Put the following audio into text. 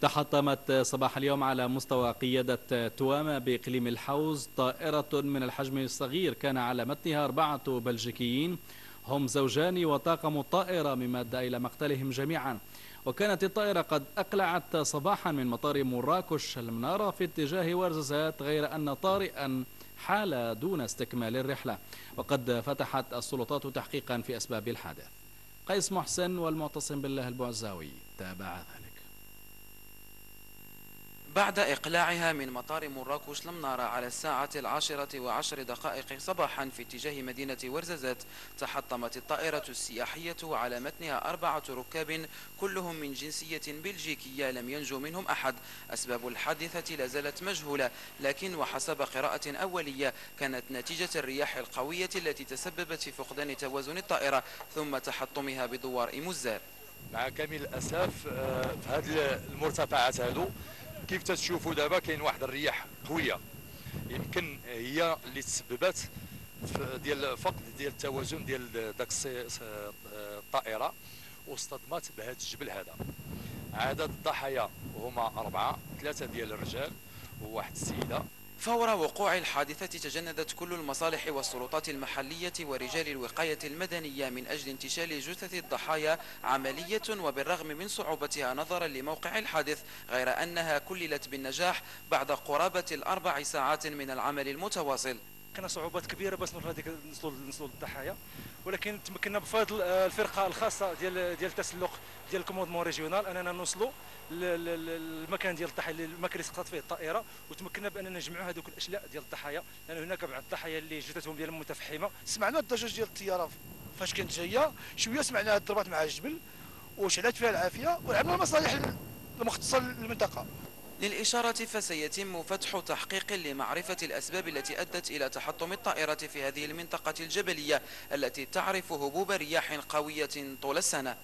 تحطمت صباح اليوم على مستوى قيادة توامة بإقليم الحوز طائرة من الحجم الصغير كان على متنها 4 بلجيكيين هم زوجان وطاقم الطائرة، مما أدى إلى مقتلهم جميعا. وكانت الطائرة قد أقلعت صباحا من مطار مراكش المنارة في اتجاه ورزازات، غير أن طارئا حال دون استكمال الرحلة. وقد فتحت السلطات تحقيقا في أسباب الحادث. قيس محسن والمعتصم بالله البعزاوي تابع ذلك. بعد إقلاعها من مطار مراكش المنارة على الساعة 10:10 صباحا في اتجاه مدينة ورزازات، تحطمت الطائرة السياحية وعلى متنها 4 ركاب كلهم من جنسية بلجيكية، لم ينجو منهم أحد. أسباب الحادثة لا زالت مجهولة، لكن وحسب قراءة أولية كانت نتيجة الرياح القوية التي تسببت في فقدان توازن الطائرة ثم تحطمها بدوار مزار. مع كامل الأسف في هذه المرتفعات هذو كيف تشوفوا دابا كاين واحد الرياح قويه، يمكن هي اللي تسببت ديال فقد ديال التوازن ديال داك الطائره واصطدمت بهذا الجبل هذا. عدد الضحايا هما 4، 3 ديال الرجال وواحد السيده. فور وقوع الحادثة تجندت كل المصالح والسلطات المحلية ورجال الوقاية المدنية من أجل انتشال جثث الضحايا، عملية وبالرغم من صعوبتها نظرا لموقع الحادث، غير أنها كللت بالنجاح بعد قرابة 4 ساعات من العمل المتواصل. كان صعوبات كبيره باش نوصلوا للضحايا، ولكن تمكنا بفضل الفرقه الخاصه ديال التسلق ديال الكوموندمون ريجيونال اننا نوصلوا للمكان ديال الضحايا، المكان اللي سقطت فيه الطائره، وتمكنا باننا نجمعوا هذوك الاشلاء ديال الضحايا، لان هناك بعض الضحايا اللي جثثهم ديالهم متفحمه. سمعنا الضجاج ديال الطياره فاش كانت جايه شويه، سمعنا ضربات مع الجبل وشعلات فيها العافيه، وعملنا المصالح المختصه للمنطقه. للإشارة فسيتم فتح تحقيق لمعرفة الأسباب التي أدت إلى تحطم الطائرة في هذه المنطقة الجبلية التي تعرف هبوب رياح قوية طول السنة.